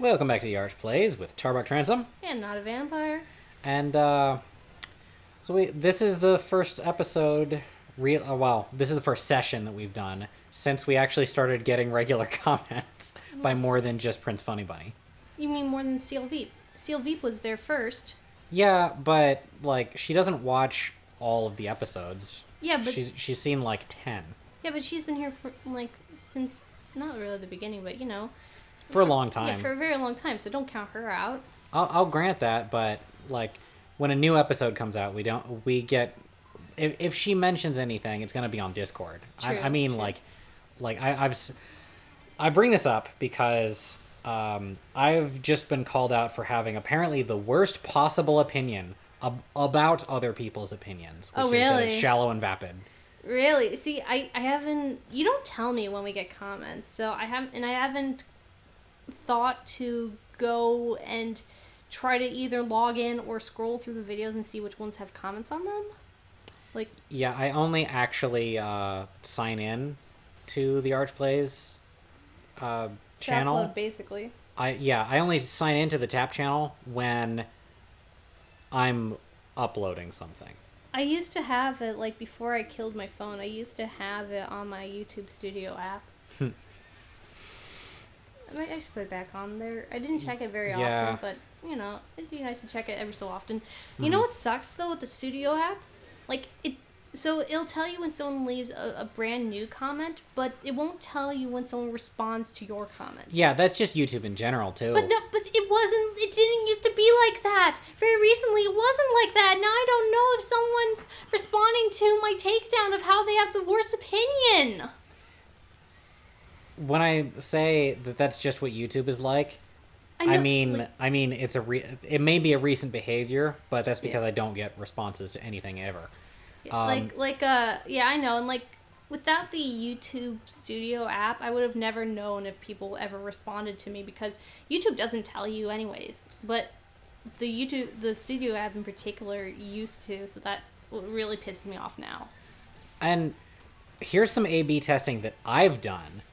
Welcome back to the Arch Plays with Tarbuck Transom. And not a vampire. And this is the first episode, this is the first session that we've done since we actually started getting regular comments by more than just Prince Funny Bunny. You mean more than Steel Veep? Steel Veep was there first. Yeah, but like she doesn't watch all of the episodes. Yeah, but she's seen like 10. Yeah, but she's been here for since not really the beginning, but for a long time. Yeah, for a very long time. So don't count her out. I'll grant that, but like when a new episode comes out, we get if she mentions anything, it's gonna be on Discord. True, I mean, true. I bring this up because I've just been called out for having apparently the worst possible opinion about other people's opinions, which Oh, really? is that it's shallow and vapid. Really? See, I haven't. You don't tell me when we get comments, so I haven't thought to go and try to either log in or scroll through the videos and see which ones have comments on them. Yeah, I only actually sign in to the Arch Plays channel. Upload, basically. I only sign into the tAP channel when I'm uploading something. I used to have it, before I killed my phone, I used to have it on my YouTube Studio app. I should put it back on there. I didn't check it very often, but, it'd be nice to check it every so often. You know what sucks, though, with the Studio app? So it'll tell you when someone leaves a brand new comment, but it won't tell you when someone responds to your comment. Yeah, that's just YouTube in general, too. But it didn't used to be like that. Very recently, it wasn't like that. Now I don't know if someone's responding to my takedown of how they have the worst opinion. When I say that that's just what YouTube is like, I mean it may be a recent behavior, but that's because I don't get responses to anything ever. I know, and without the YouTube Studio app, I would have never known if people ever responded to me because YouTube doesn't tell you anyways. But the Studio app in particular used to, so that really pisses me off now. And here's some A/B testing that I've done.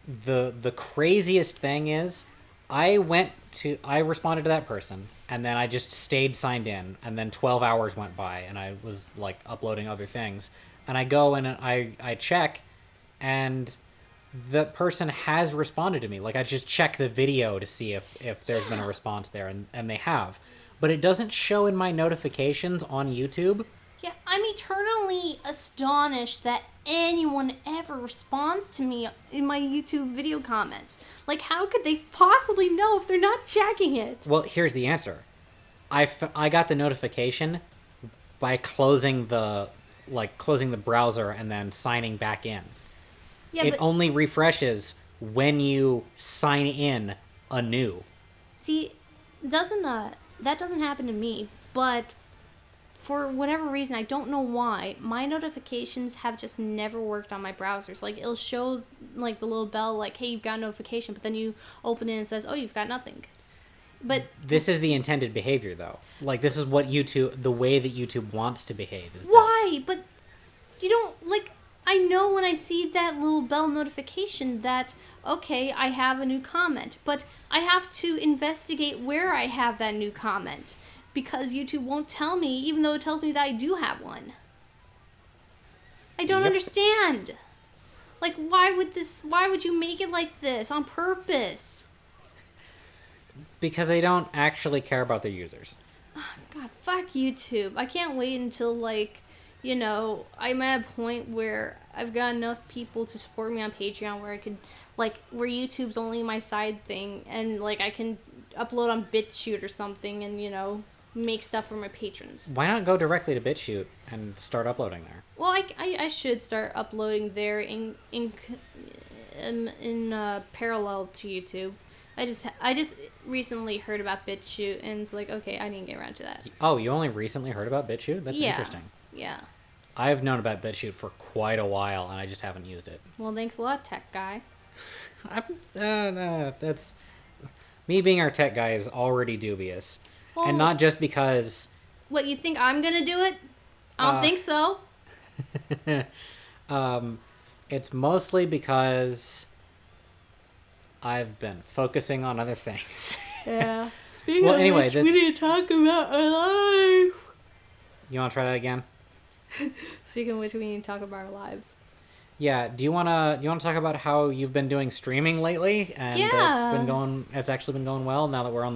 The craziest thing is I responded to that person and then I just stayed signed in and then 12 hours went by and I was uploading other things and I go and I check and the person has responded to me. I just check the video to see if there's been a response there and they have, but it doesn't show in my notifications on YouTube. Yeah, I'm eternally astonished that anyone ever responds to me in my YouTube video comments. How could they possibly know if they're not checking it? Well, here's the answer. I got the notification by closing the browser and then signing back in. Yeah, it only refreshes when you sign in anew. See, that doesn't happen to me, but for whatever reason, I don't know why, my notifications have just never worked on my browsers. It'll show, the little bell, hey, you've got a notification, but then you open it and it says, oh, you've got nothing. But this is the intended behavior, though. This is what the way that YouTube wants to behave is why? This. But you don't, I know when I see that little bell notification that, okay, I have a new comment, but I have to investigate where I have that new comment. Because YouTube won't tell me, even though it tells me that I do have one. I don't understand. Why would you make it like this on purpose? Because they don't actually care about their users. Oh, God, fuck YouTube. I can't wait until, I'm at a point where I've got enough people to support me on Patreon where I could, where YouTube's only my side thing, and, I can upload on BitChute or something and, make stuff for my patrons. Why not go directly to BitChute and start uploading there? Well, I should start uploading there in parallel to YouTube. I just recently heard about BitChute and it's okay, I didn't get around to that. Oh, you only recently heard about BitChute? That's interesting. Yeah. I've known about BitChute for quite a while and I just haven't used it. Well, thanks a lot, tech guy. That's me being our tech guy is already dubious. Well, and not just because... What, you think I'm gonna do it? I don't think so. It's mostly because I've been focusing on other things. Yeah. Speaking Well, of anyway, which, we need to talk about our life. You want to try that again? Speaking of which, we need to talk about our lives. Yeah. Do you wanna talk about how you've been doing streaming lately? And Yeah. It's actually been going well now that we're on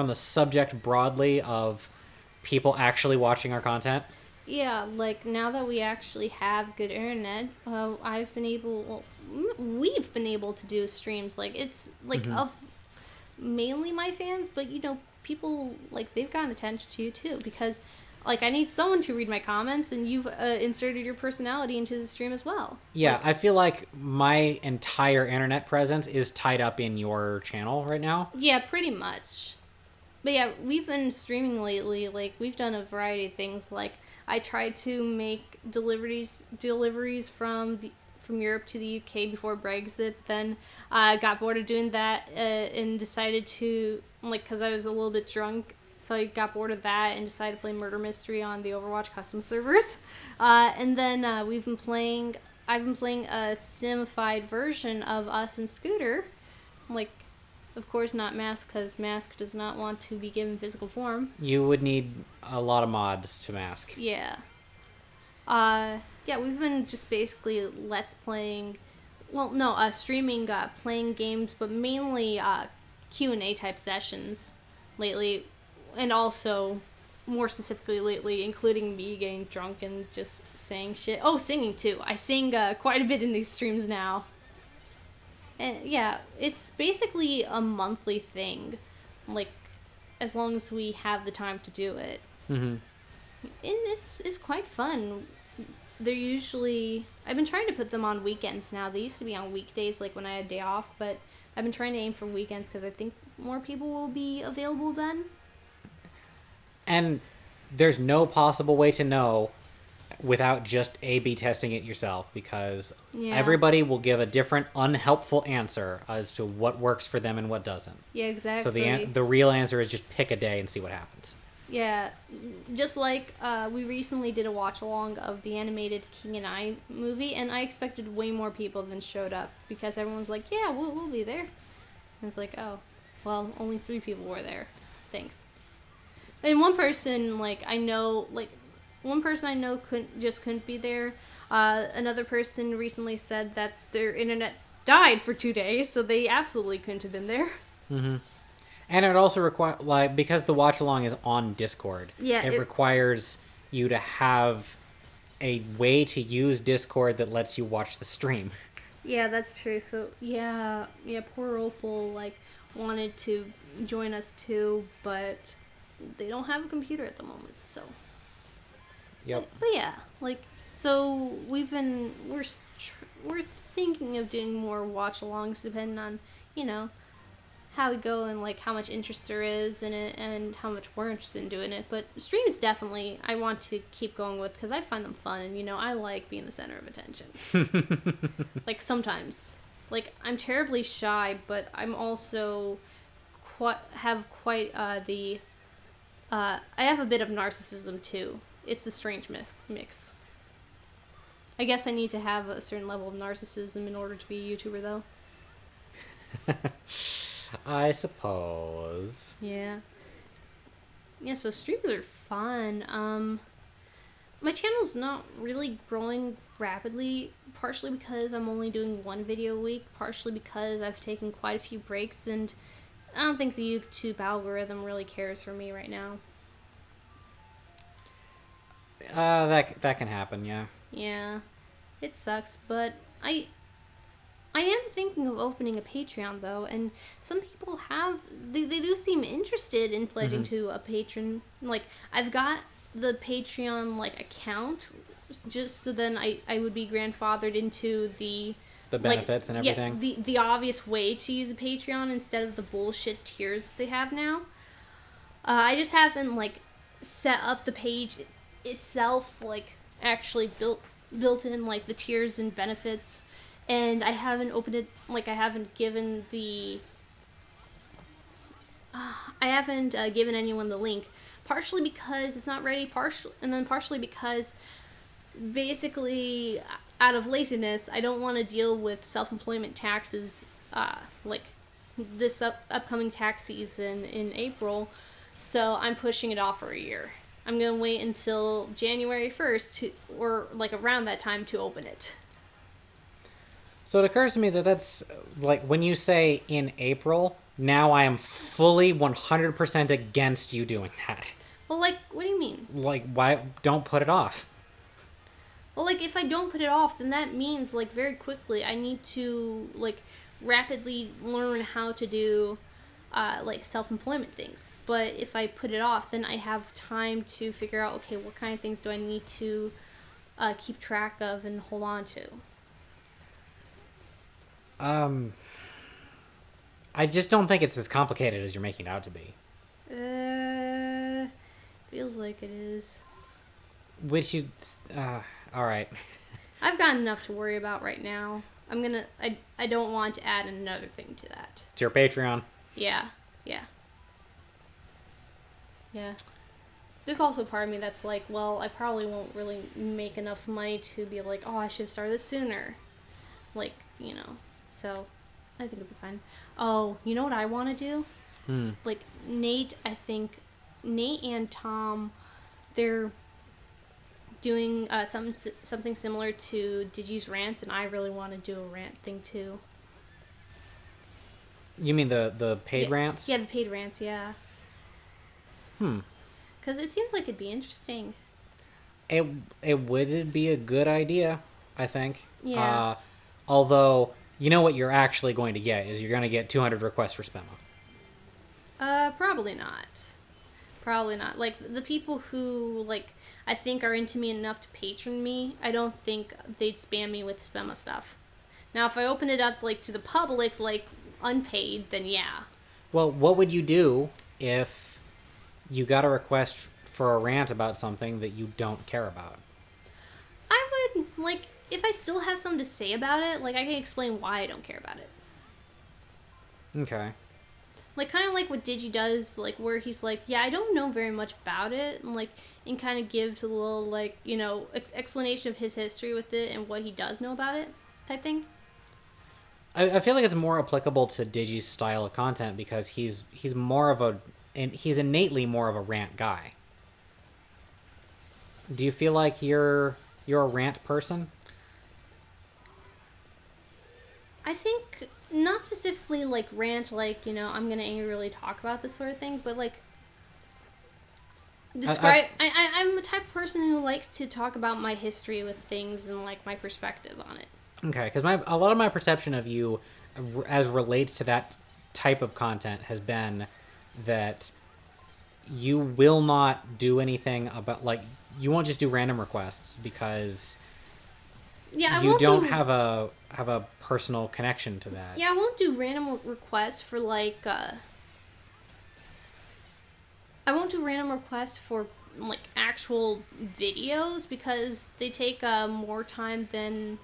the subject broadly of people actually watching our content. Yeah, like now that we actually have good internet, we've been able to do streams. Like it's like Mm-hmm. of mainly my fans, but people like they've gotten attention to you too because like I need someone to read my comments, and you've inserted your personality into the stream as well. Yeah, Like, I feel like my entire internet presence is tied up in your channel right now. yeah, pretty much. But yeah, we've been streaming lately. Like we've done a variety of things. Like I tried to make deliveries from Europe to the UK before Brexit. Then I got bored of doing that and decided to because I was a little bit drunk. So I got bored of that and decided to play Murder Mystery on the Overwatch custom servers. And then we've been playing. I've been playing a simified version of Us and Scooter, like of course not Mask, because Mask does not want to be given physical form. You would need a lot of mods to mask. Yeah. Yeah, we've been just basically let's playing, well, no, streaming, playing games, but mainly Q&A type sessions lately, and also more specifically lately, including me getting drunk and just saying shit. Oh, singing too. I sing quite a bit in these streams now. And yeah, it's basically a monthly thing, like as long as we have the time to do it. Mm-hmm. And it's quite fun. They're usually I've been trying to put them on weekends now. They used to be on weekdays, like when I had a day off, but I've been trying to aim for weekends because I think more people will be available then. And there's no possible way to know without just A/B testing it yourself, because Yeah. everybody will give a different unhelpful answer as to what works for them and what doesn't. Yeah, exactly. So the real answer is just pick a day and see what happens. Yeah, just like we recently did a watch along of the animated King and I movie, and I expected way more people than showed up because everyone's like, "Yeah, we'll be there," and it's like, "Oh, well, only 3 people were there. Thanks." And one person I know couldn't be there. Another person recently said that their internet died for 2 days, so they absolutely couldn't have been there. Mm-hmm. And it also requires, because the watch along is on Discord. Yeah, it requires you to have a way to use Discord that lets you watch the stream. Yeah, that's true. So yeah, poor Opal wanted to join us too, but they don't have a computer at the moment. So. Yep. But yeah, so we're thinking of doing more watch-alongs depending on how we go and how much interest there is in it and how much we're interested in doing it. But streams definitely I want to keep going with because I find them fun and I like being the center of attention. Sometimes, I'm terribly shy, but I'm also I have a bit of narcissism too. It's a strange mix. I guess I need to have a certain level of narcissism in order to be a YouTuber, though. I suppose. Yeah. Yeah, so streams are fun. My channel's not really growing rapidly, partially because I'm only doing 1 video a week, partially because I've taken quite a few breaks, and I don't think the YouTube algorithm really cares for me right now. That can happen, yeah. Yeah, it sucks, but I am thinking of opening a Patreon though, and some people they do seem interested in pledging to a patron. I've got the Patreon account, just so then I would be grandfathered into the benefits and everything. Yeah, the obvious way to use a Patreon instead of the bullshit tiers they have now. I just haven't set up the page itself, actually built in the tiers and benefits, and I haven't opened it, I haven't given given anyone the link, partially because it's not ready, partially because basically out of laziness I don't want to deal with self-employment taxes like this upcoming tax season in April, so I'm pushing it off for a year. I'm gonna wait until January 1st or like around that time to open it. So it occurs to me that that's like when you say in April, now I am fully 100% against you doing that. Well, like, what do you mean? Like, why don't put it off? Well, like, if I don't put it off, then that means, like, very quickly I need to, like, rapidly learn how to do, like, self-employment things. But if I put it off, then I have time to figure out, okay, what kind of things do I need to keep track of and hold on to? I just don't think it's as complicated as you're making it out to be. Feels like it is. Which you, all right. I've got enough to worry about right now. I don't want to add another thing to that. It's your Patreon. Yeah. There's also a part of me that's like, well, I probably won't really make enough money to be like, oh, I should have started this sooner. Like, so I think it'll be fine. Oh, you know what I want to do? Like, Nate and Tom, they're doing something similar to Digi's rants, and I really want to do a rant thing too. You mean the paid rants? Yeah, the paid rants, yeah. Because it seems like it'd be interesting. It would be a good idea, I think. Yeah. Although, you know what you're actually going to get is you're going to get 200 requests for Spema. Probably not. Probably not. Like, the people who, like, I think are into me enough to patron me, I don't think they'd spam me with Spema stuff. Now, if I open it up, like, to the public, like, unpaid, then yeah. Well, what would you do if you got a request for a rant about something that you don't care about? I would, like, if I still have something to say about it, like, I can explain why I don't care about it. Okay. Like, kind of like what Digi does, like, where he's like, yeah, I don't know very much about it, and, like, and kind of gives a little, like, explanation of his history with it and what he does know about it, type thing. I feel like it's more applicable to Digi's style of content because he's innately more of a rant guy. Do you feel like you're a rant person? I think not specifically like rant, like, I'm gonna angrily talk about this sort of thing, but like I'm a type of person who likes to talk about my history with things and like my perspective on it. Okay, because a lot of my perception of you as relates to that type of content has been that you will not do anything about, like, you won't just do random requests because you don't have a personal connection to that. Yeah, I won't do random requests for like I won't do random requests for like actual videos because they take more time than,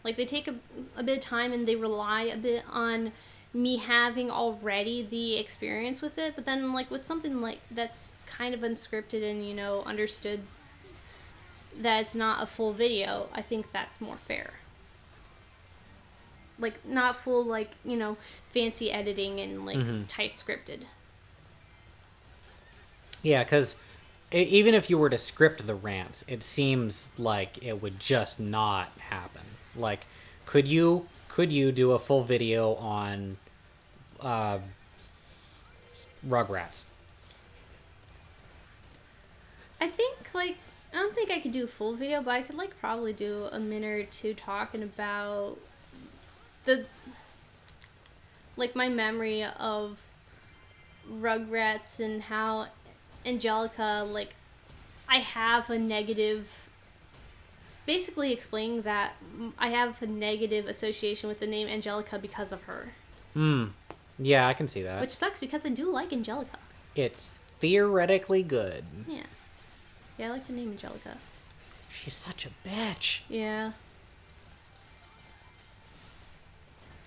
like, they take a bit of time and they rely a bit on me having already the experience with it. But then, like, with something like that's kind of unscripted and understood that it's not a full video, I think that's more fair. Like, not full, like, fancy editing and like tight scripted. Yeah, because even if you were to script the rants, it seems like it would just not happen. Like, could you do a full video on Rugrats? I think, like, I don't think I could do a full video, but I could, like, probably do a minute or two talking about like, my memory of Rugrats and how Angelica, like, I have a negative, basically explaining that I have a negative association with the name Angelica because of her. Yeah, I can see that. Which sucks because I do like Angelica. It's theoretically good. Yeah. Yeah, I like the name Angelica. She's such a bitch. Yeah.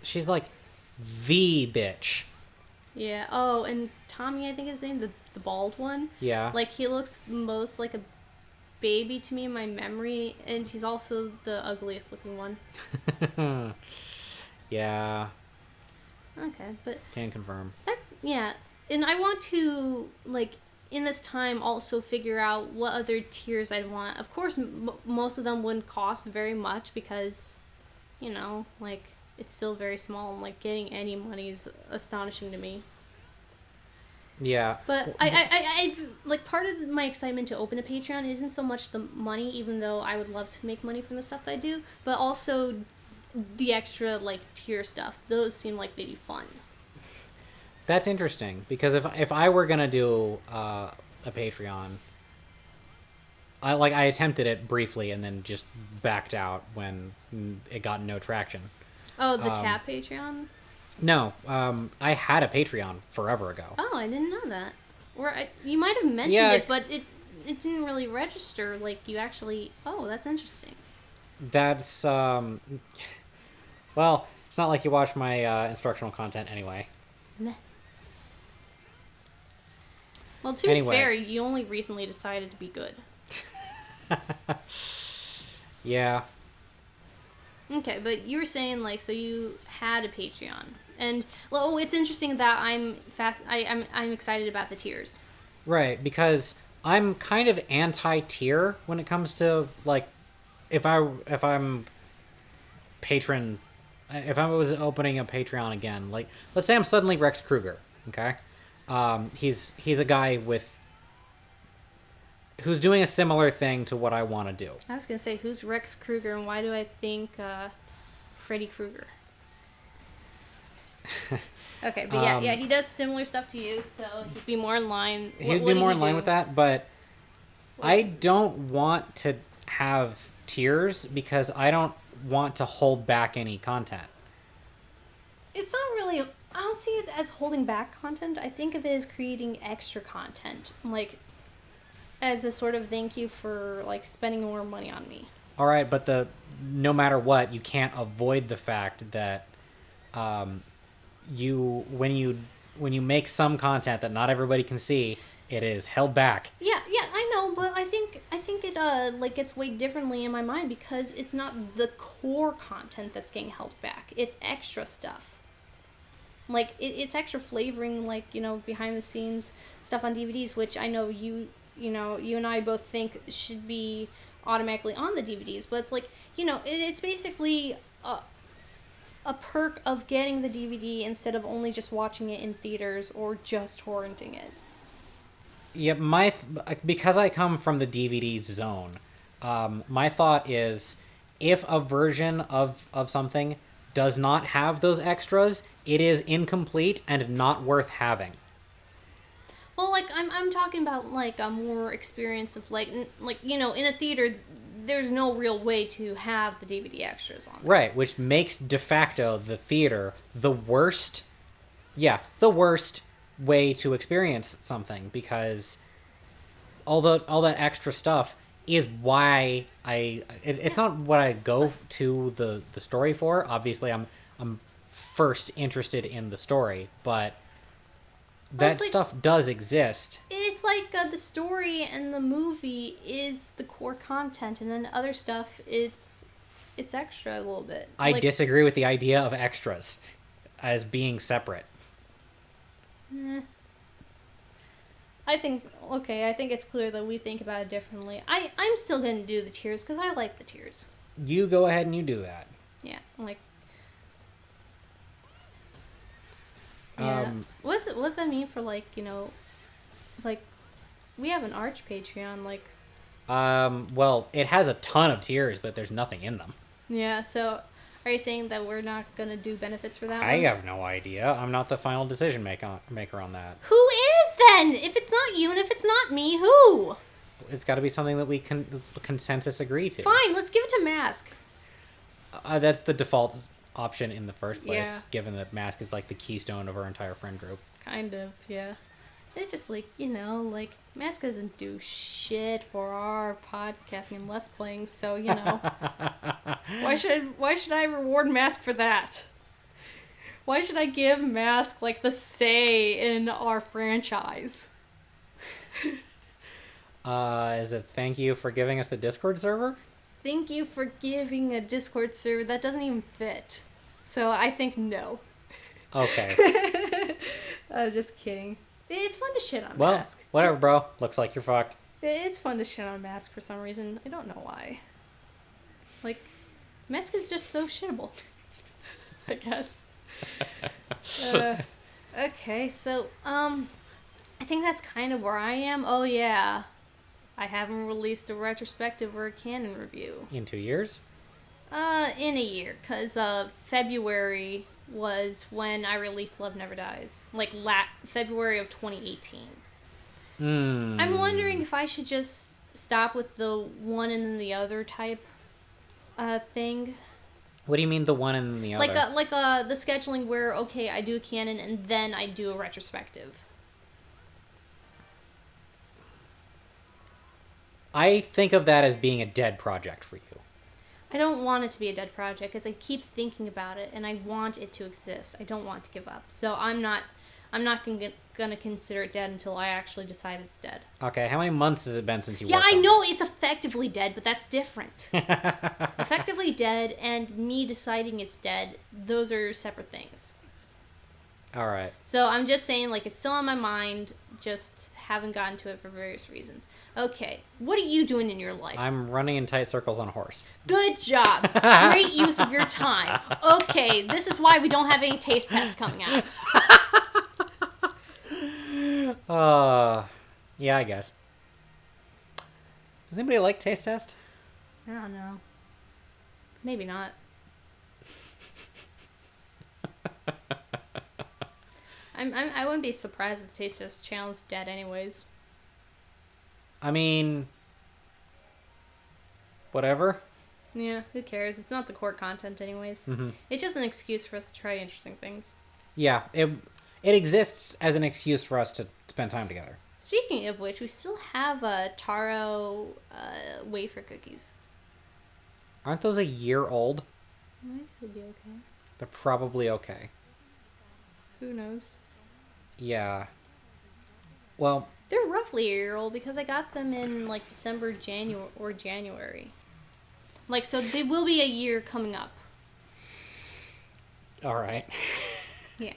She's like the bitch. Yeah. Oh, and Tommy, I think his name, the bald one. Yeah. Like, he looks most like a baby to me in my memory, and he's also the ugliest looking one. Yeah. Okay, but Can confirm. that, yeah, and I want to, like, in this time also figure out what other tiers I'd want. Of course, most of them wouldn't cost very much because, like, it's still very small, and, like, getting any money is astonishing to me. Yeah. But I like, part of my excitement to open a Patreon isn't so much the money, even though I would love to make money from the stuff that I do, but also the extra, like, tier stuff. Those seem like they'd be fun. That's interesting, because if I were gonna do a Patreon, I attempted it briefly and then just backed out when it got no traction. Oh, the tAP Patreon? No, I had a Patreon forever ago. Oh, I didn't know that. Or you might have mentioned Yeah. it, but it didn't really register. Like, you actually. Oh, that's interesting. That's well, it's not like you watch my instructional content anyway. Meh. Well, to be fair, you only recently decided to be good. Yeah. Okay, but you were saying, like, so you had a Patreon, and it's interesting that I'm excited about the tiers. Right, because I'm kind of anti-tier when it comes to, like, if I was opening a Patreon again, like, let's say I'm suddenly Rex Kruger, okay? He's a guy who's doing a similar thing to what I want to do. I was gonna say, who's Rex Kruger, and why do I think Freddy Krueger? Okay, but yeah, he does similar stuff to you, so he'd be more in line. He'd be more in line with that, but I don't want to have tiers because I don't want to hold back any content. It's not really. I don't see it as holding back content. I think of it as creating extra content, like, as a sort of thank you for, like, spending more money on me. All right, but no matter what, you can't avoid the fact that when you make some content that not everybody can see, it is held back. Yeah, I know, but I think it like, gets weighed differently in my mind because it's not the core content that's getting held back. It's extra stuff. Like, it's extra flavoring, like, behind the scenes stuff on DVDs, which I know you and I both think should be automatically on the DVDs, but it's like, it's basically a perk of getting the DVD instead of only just watching it in theaters or just torrenting it. Yeah, because I come from the DVD zone, my thought is, if a version of something does not have those extras, it is incomplete and not worth having. Well, like, I'm talking about, like, a more experience of, like, in a theater, there's no real way to have the DVD extras on there. Right, which makes de facto the theater the worst way to experience something, because all that extra stuff is why it's not what I go to the story for. Obviously, I'm first interested in the story, but that stuff does exist. It's like the story and the movie is the core content, and then other stuff, it's extra a little bit. I disagree with the idea of extras as being separate. I think it's clear that we think about it differently. I'm still going to do the tiers because I like the tiers. You go ahead and you do that. Yeah, like... Yeah. What does that mean for, like, like, we have an Arch Patreon, like... Well, it has a ton of tiers, but there's nothing in them. Yeah, so are you saying that we're not going to do benefits for that I one? have no idea. I'm not the final decision maker on that. Who is then? If it's not you and if it's not me, who? It's got to be something that we can consensus agree to. Fine, let's give it to Mask. That's the default option in the first place, Yeah. given that Mask is like the keystone of our entire friend group. Kind of, yeah. It's just like, like, Mask doesn't do shit for our podcasting and Let's Playing, so, why should I reward Mask for that? Why should I give Mask, like, the say in our franchise? Is it thank you for giving us the Discord server? Thank you for giving a Discord server that doesn't even fit. So I think no. Okay. Just kidding. It's fun to shit on Well, Mask. whatever, bro. Looks like you're fucked. It's fun to shit on Mask for some reason. I don't know why. Like, Mask is just so shittable. I guess. Okay, so, I think that's kind of where I am. Oh, yeah. I haven't released a retrospective or a canon review. In 2 years? In a year, because, February was when I released Love Never Dies. Like, February of 2018. I'm wondering if I should just stop with the one and then the other type, thing. What do you mean the one and the other? The scheduling where, okay, I do a canon and then I do a retrospective. I think of that as being a dead project for you. I don't want it to be a dead project because I keep thinking about it and I want it to exist. I don't want to give up. So I'm not gonna consider it dead until I actually decide it's dead. Okay, how many months has it been since you Yeah, worked I on know it's effectively dead, but that's different. Effectively dead and me deciding it's dead, those are separate things. All right. So I'm just saying, like, it's still on my mind, just haven't gotten to it for various reasons. Okay, what are you doing in your life? I'm running in tight circles on a horse. Good job. Great use of your time. Okay, this is why we don't have any taste tests coming out. Yeah, I guess. Does anybody like taste test? I don't know. Maybe not. I wouldn't be surprised if the taste test channel's dead anyways. I mean, whatever. Yeah, who cares? It's not the core content anyways. Mm-hmm. It's just an excuse for us to try interesting things. Yeah, it exists as an excuse for us to spend time together. Speaking of which, we still have taro wafer cookies. Aren't those a year old? Might still be okay. They're probably okay. Who knows? Yeah. Well, they're roughly a year old because I got them in like December, January. Like, so they will be a year coming up. All right. Yeah.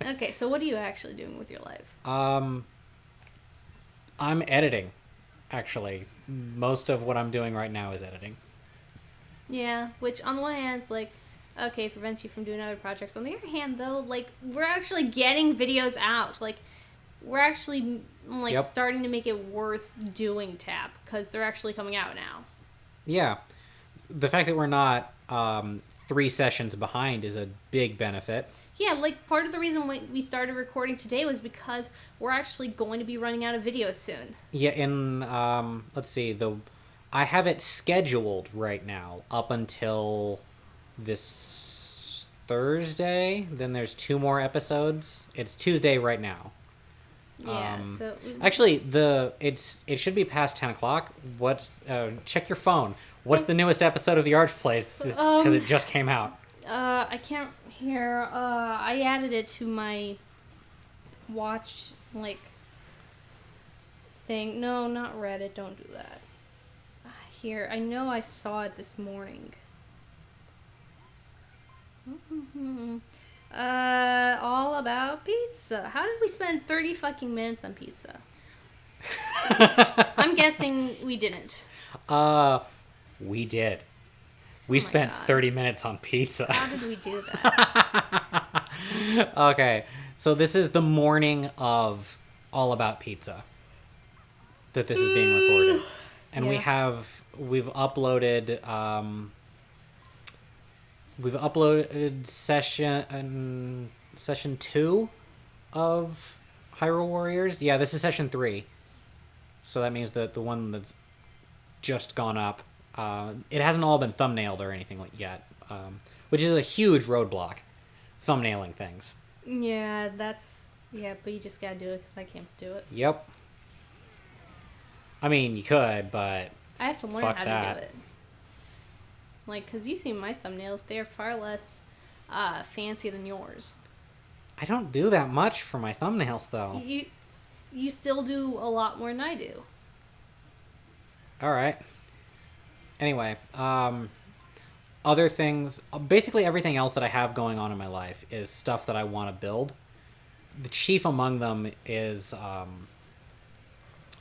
Okay, so what are you actually doing with your life? I'm editing, actually. Most of what I'm doing right now is editing. Yeah, which on the one hand, it's like, okay, it prevents you from doing other projects. On the other hand, though, like, we're actually getting videos out. Like, we're actually, like, starting to make it worth doing tAP, because they're actually coming out now. Yeah. The fact that we're not 3 sessions behind is a big benefit. Yeah, like, part of the reason we started recording today was because we're actually going to be running out of videos soon. Yeah, let's see, I have it scheduled right now up until this Thursday. Then there's 2 more episodes. It's Tuesday right now. Yeah, so... Actually, it should be past 10 o'clock. Check your phone. What's the newest episode of The Arch Plays? Because it just came out. I can't hear. I added it to my watch, like, thing. No, not Reddit. Don't do that. Here, I know I saw it this morning. All about pizza. How did we spend 30 fucking minutes on pizza? I'm guessing we didn't. We did. We spent 30 minutes on pizza. How did we do that? Okay, so this is the morning of All About Pizza that this is being recorded. And we've uploaded session 2 of Hyrule Warriors. Yeah, this is session 3. So that means that the one that's just gone up, it hasn't all been thumbnailed or anything yet, which is a huge roadblock, thumbnailing things. Yeah, but you just gotta do it because I can't do it. Yep. I mean, you could, but I have to learn fuck how that. to do it. Like, because you've seen my thumbnails, they are far less fancy than yours. I don't do that much for my thumbnails, though. You still do a lot more than I do. All right. Anyway, other things, basically everything else that I have going on in my life is stuff that I want to build. The chief among them is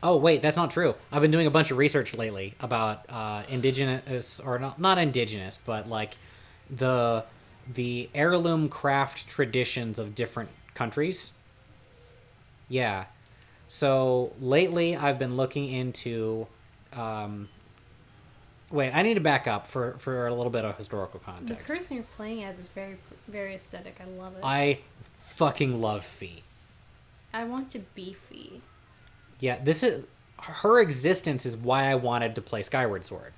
oh wait, that's not true. I've been doing a bunch of research lately about indigenous, or not indigenous, but like the heirloom craft traditions of different countries. Yeah. So lately I've been looking into wait, I need to back up for a little bit of historical The context. person you're playing as is very very aesthetic. I love it. I fucking love Fee. I want to be Fee. Yeah, this is her existence is why I wanted to play Skyward Sword.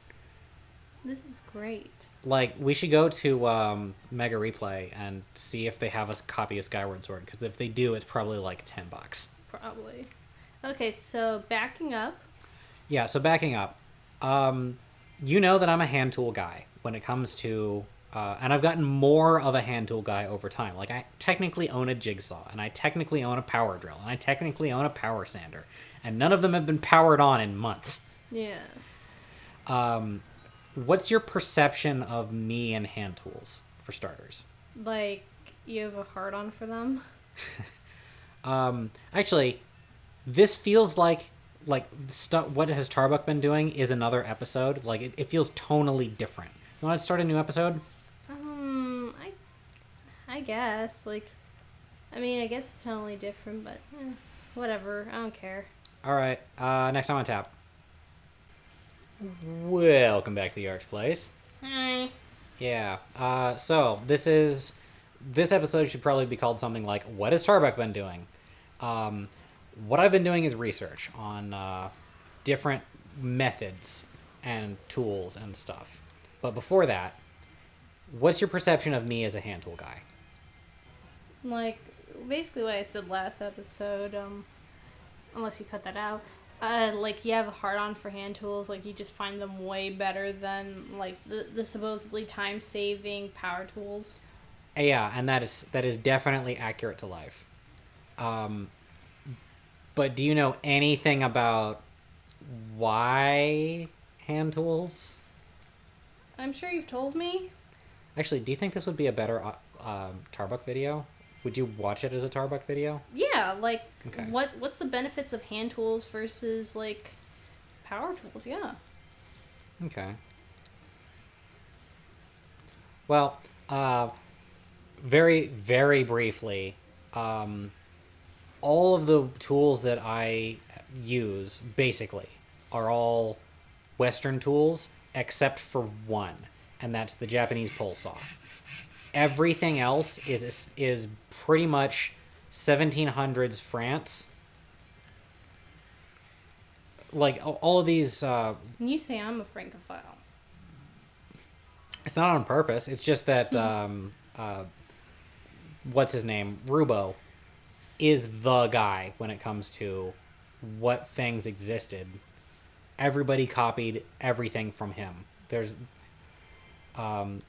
This is great. Like, we should go to Mega Replay and see if they have a copy of Skyward Sword, because if they do, it's probably like $10. Probably. Okay, so backing up. Yeah, so backing up. You know that I'm a hand tool guy when it comes to... and I've gotten more of a hand tool guy over time. Like, I technically own a jigsaw, and I technically own a power drill, and I technically own a power sander. And none of them have been powered on in months. Yeah. What's your perception of me and hand tools, for starters? Like, you have a hard on for them? Actually, this feels like what has Tarbuck been doing is another episode. Like, it feels tonally different. You want to start a new episode? I guess. Like, I mean, I guess it's totally different, but whatever. I don't care. All right. Next time on tap. Welcome back to the Arch Place. Hi. Yeah. So this episode should probably be called something like "What has Tarbuck been doing?" What I've been doing is research on different methods and tools and stuff. But before that, what's your perception of me as a hand tool guy? Like, basically what I said last episode, unless you cut that out, like, you have a hard-on for hand tools, like, you just find them way better than, like, the supposedly time-saving power tools. Yeah, and that is definitely accurate to life. But do you know anything about why hand tools? I'm sure you've told me. Actually, do you think this would be a better Tarbuck video? Would you watch it as a Tarbuck video? Yeah, like, Okay. what's the benefits of hand tools versus, like, power tools? Yeah. Okay. Well, very, very briefly, all of the tools that I use, basically, are all Western tools, except for one, and that's the Japanese pole saw. Everything else is pretty much 1700s France. Like, all of these... And you say I'm a Francophile. It's not on purpose. It's just that... what's his name? Rubo is the guy when it comes to what things existed. Everybody copied everything from him.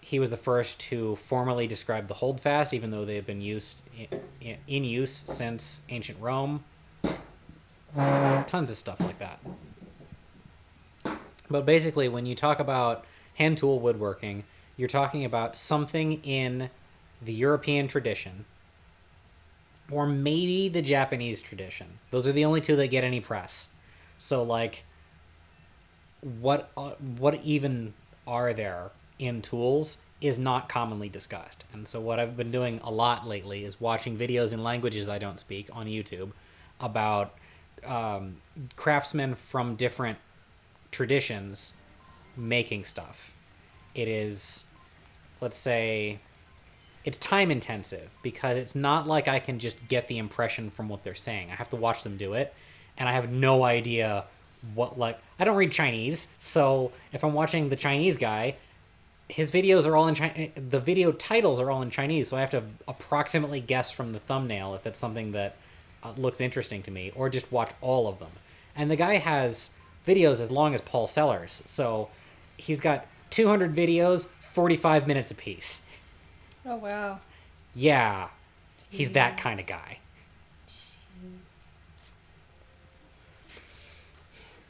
He was the first to formally describe the holdfast, even though they have been in use since ancient Rome. Tons of stuff like that. But basically, when you talk about hand tool woodworking, you're talking about something in the European tradition, or maybe the Japanese tradition. Those are the only two that get any press. So, like, what even are there in tools is not commonly discussed. And so what I've been doing a lot lately is watching videos in languages I don't speak on YouTube about craftsmen from different traditions making stuff. It is, let's say, it's time intensive because it's not like I can just get the impression from what they're saying. I have to watch them do it, and I have no idea what, like, I don't read Chinese, so if I'm watching the Chinese guy, his videos are all in Chinese, the video titles are all in Chinese, so I have to approximately guess from the thumbnail if it's something that looks interesting to me, or just watch all of them. And the guy has videos as long as Paul Sellers, so he's got 200 videos, 45 minutes apiece. Oh, wow. Yeah, he's that kind of guy. Jeez.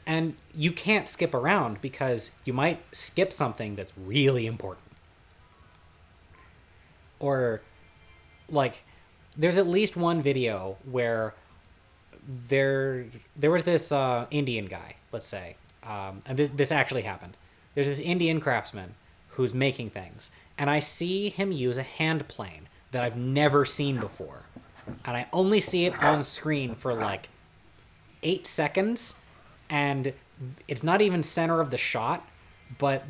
And you can't skip around because you might skip something that's really important. or like there's at least one video where there was this Indian guy, let's say, and this actually happened. There's this Indian craftsman who's making things, and I see him use a hand plane that I've never seen before, and I only see it on screen for like 8 seconds, and it's not even center of the shot, but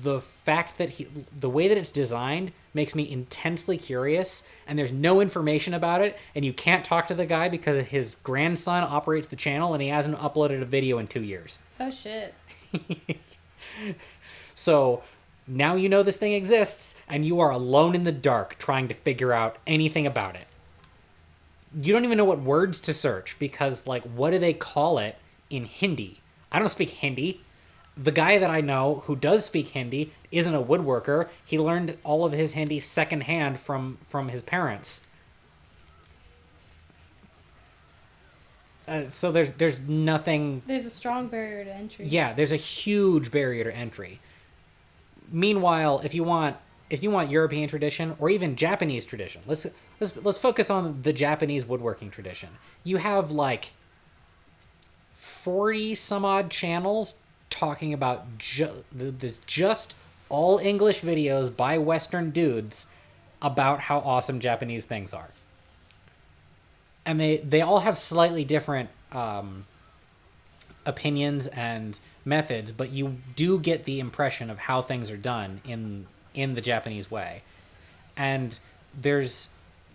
the fact that the way that it's designed makes me intensely curious, and there's no information about it, and you can't talk to the guy because his grandson operates the channel and he hasn't uploaded a video in 2 years. Oh shit. So now you know this thing exists, and you are alone in the dark trying to figure out anything about it. You don't even know what words to search because, like, what do they call it in Hindi? I don't speak Hindi. The guy that I know who does speak Hindi isn't a woodworker. He learned all of his Hindi secondhand from his parents. So there's nothing. There's a strong barrier to entry. Yeah, there's a huge barrier to entry. Meanwhile, if you want European tradition or even Japanese tradition, let's focus on the Japanese woodworking tradition. You have like 40 some odd channels talking about just all English videos by Western dudes about how awesome Japanese things are. And they all have slightly different opinions and methods, but you do get the impression of how things are done in the Japanese way. And there's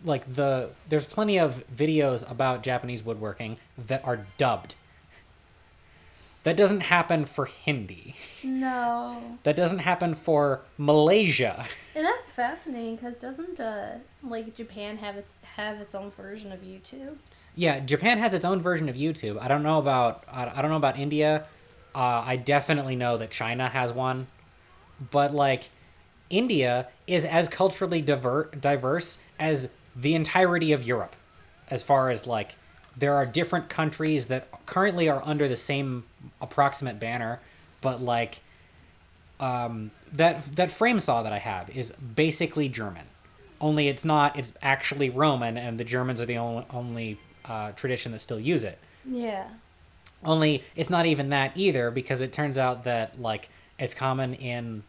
plenty of videos about Japanese woodworking that are dubbed. That doesn't happen for Hindi. No. That doesn't happen for Malaysia. And that's fascinating because doesn't like Japan have its own version of YouTube? Yeah, Japan has its own version of YouTube. I don't know about India. I definitely know that China has one, but like India is as culturally diverse as the entirety of Europe, as far as like there are different countries that currently are under the same approximate banner, but like that frame saw that I have is basically German, only it's not. It's actually Roman, and the Germans are the only tradition that still use it. Yeah. Only it's not even that either, because it turns out that like it's common in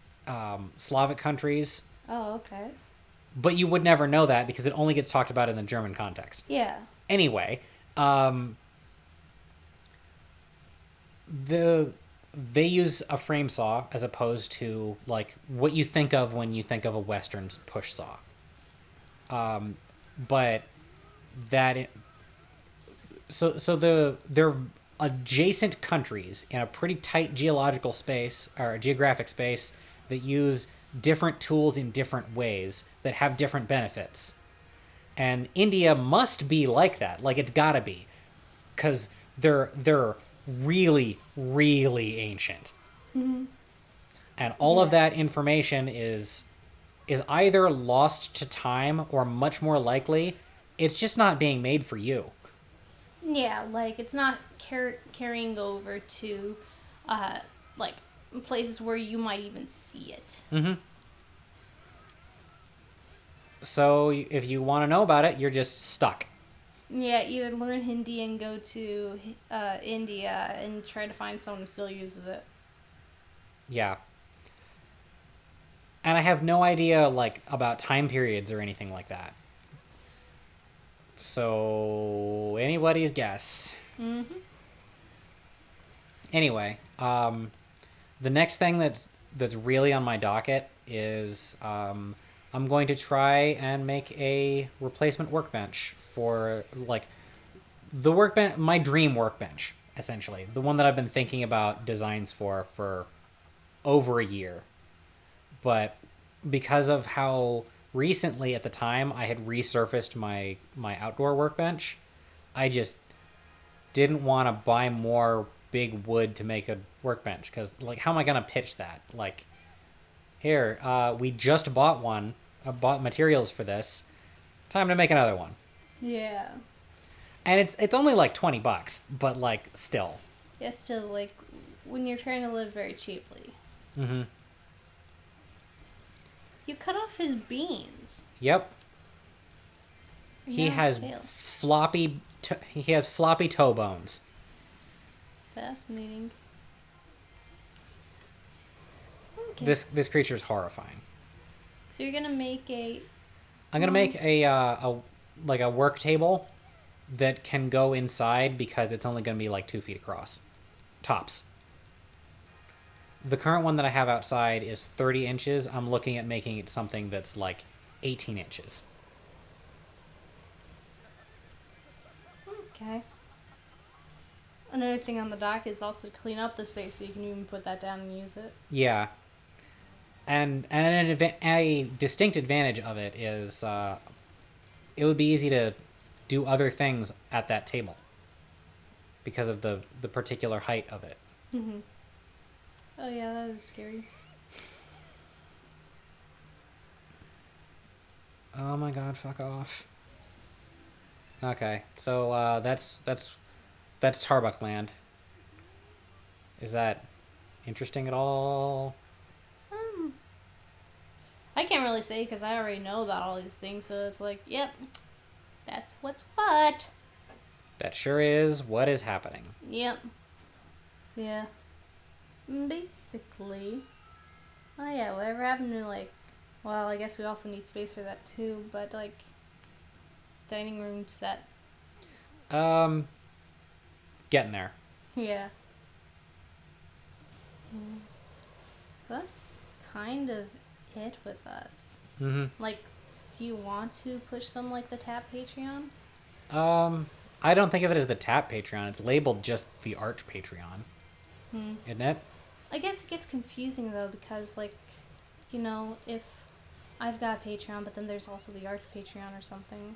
Slavic countries. Oh, okay. But you would never know that because it only gets talked about in the German context. Yeah. Anyway, they use a frame saw as opposed to like what you think of when you think of a Western push saw. But that they're adjacent countries in a pretty tight geographic space that use different tools in different ways that have different benefits. And India must be like that. Like, it's gotta be. Because they're really, really ancient. Mm-hmm. And all of that information is either lost to time or much more likely, it's just not being made for you. Yeah, like, it's not carrying over to, like, places where you might even see it. Mm-hmm. So if you want to know about it, you're just stuck. Yeah, either learn Hindi and go to India and try to find someone who still uses it. Yeah. And I have no idea, like, about time periods or anything like that. So, anybody's guess. Mm-hmm. Anyway, the next thing that's really on my docket is I'm going to try and make a replacement workbench for, like, the workbench, my dream workbench, essentially. The one that I've been thinking about designs for over a year. But because of how recently at the time I had resurfaced my outdoor workbench, I just didn't want to buy more big wood to make a workbench, because, like, how am I going to pitch that? Like, here, we just bought one, bought materials for this, time to make another one. Yeah. And it's only like $20, but, like, still. Yeah, still, like, when you're trying to live very cheaply. Mm-hmm. You cut off his beans. Yep. And He now his has tail. he has floppy toe bones. Fascinating. Okay. This creature is horrifying. So you're gonna make a. I'm gonna make a like a work table that can go inside because it's only gonna be like 2 feet across, tops. The current one that I have outside is 30 inches. I'm looking at making it something that's like 18 inches. Okay. Another thing on the dock is also to clean up the space, so you can even put that down and use it. Yeah. And a distinct advantage of it is it would be easy to do other things at that table because of the particular height of it. Mm-hmm. Oh yeah, that is scary. Oh my god, fuck off. Okay, so that's Tarbuck Land. Is that interesting at all? I can't really say because I already know about all these things, so it's like, yep, that's what's what. That sure is what is happening. Yep. Yeah. Basically. Oh yeah, whatever happened to like, well, I guess we also need space for that too, but like, dining room set. Getting there. Yeah. So that's kind of it with us. Mm-hmm. Like, do you want to push some like the tAP Patreon? I don't think of it as the tAP Patreon. It's labeled just the Arch Patreon. Isn't it? I guess it gets confusing though because like, you know, if I've got a Patreon, but then there's also the Arch Patreon or something.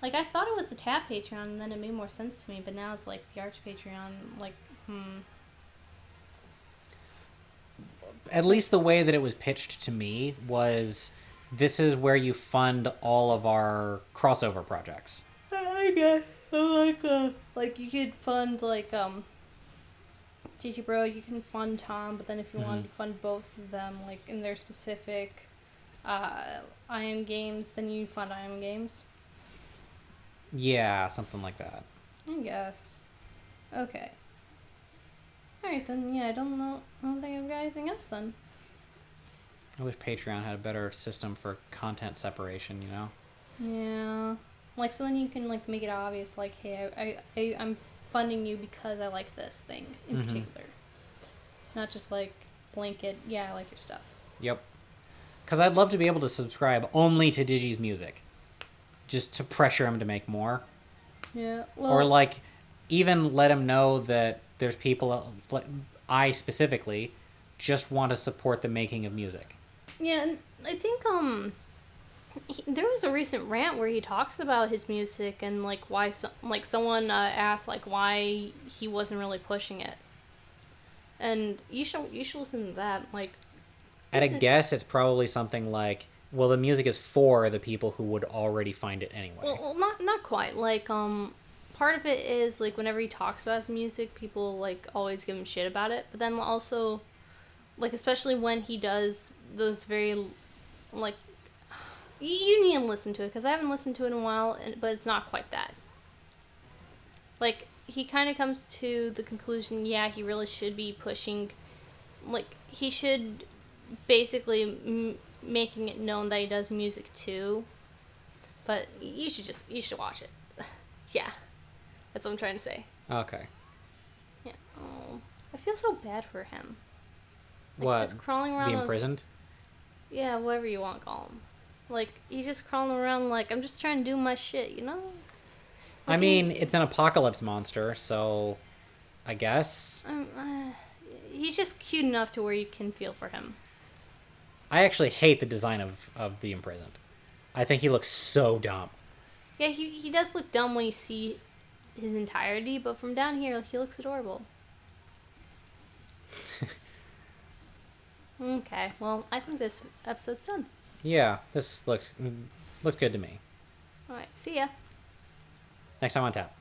Like I thought it was the tAP Patreon, and then it made more sense to me. But now it's like the Arch Patreon. Like, At least the way that it was pitched to me was, this is where you fund all of our crossover projects. I guess like you could fund like GG Bro, you can fund Tom, but then if you want to fund both of them like in their specific IM games, then you fund IM games. Yeah, something like that. I guess. Okay. Alright then, yeah, I don't know. I don't think I've got anything else then. I wish Patreon had a better system for content separation, you know? Yeah. Like, so then you can, like, make it obvious, like, hey, I'm funding you because I like this thing in particular. Not just, like, blanket, yeah, I like your stuff. Yep. Because I'd love to be able to subscribe only to Digi's music. Just to pressure him to make more. Yeah, well... Or, like, even let him know that there's people, I specifically, just want to support the making of music. Yeah, and I think, there was a recent rant where he talks about his music and, like, why, someone asked, like, why he wasn't really pushing it. And you should listen to that, like... At a guess, it's probably something like, well, the music is for the people who would already find it anyway. Well, not quite. Like, part of it is, like, whenever he talks about his music, people, like, always give him shit about it. But then also, like, especially when he does those very, like... You need to listen to it, because I haven't listened to it in a while, but it's not quite that. Like, he kind of comes to the conclusion, yeah, he really should be pushing... Like, he should basically making it known that he does music too. But you should watch it. Yeah. That's what I'm trying to say. Okay. Yeah. Oh, I feel so bad for him. Like, What? just crawling around. Be imprisoned? Yeah, whatever you want to call him. Like, he's just crawling around like, I'm just trying to do my shit, you know? Like, I mean, it's an apocalypse monster, so I guess. He's just cute enough to where you can feel for him. I actually hate the design of the imprisoned. I think he looks so dumb. Yeah, he does look dumb when you see his entirety, but from down here, he looks adorable. Okay, well, I think this episode's done. Yeah, this looks good to me. Alright, see ya. Next time on tAP.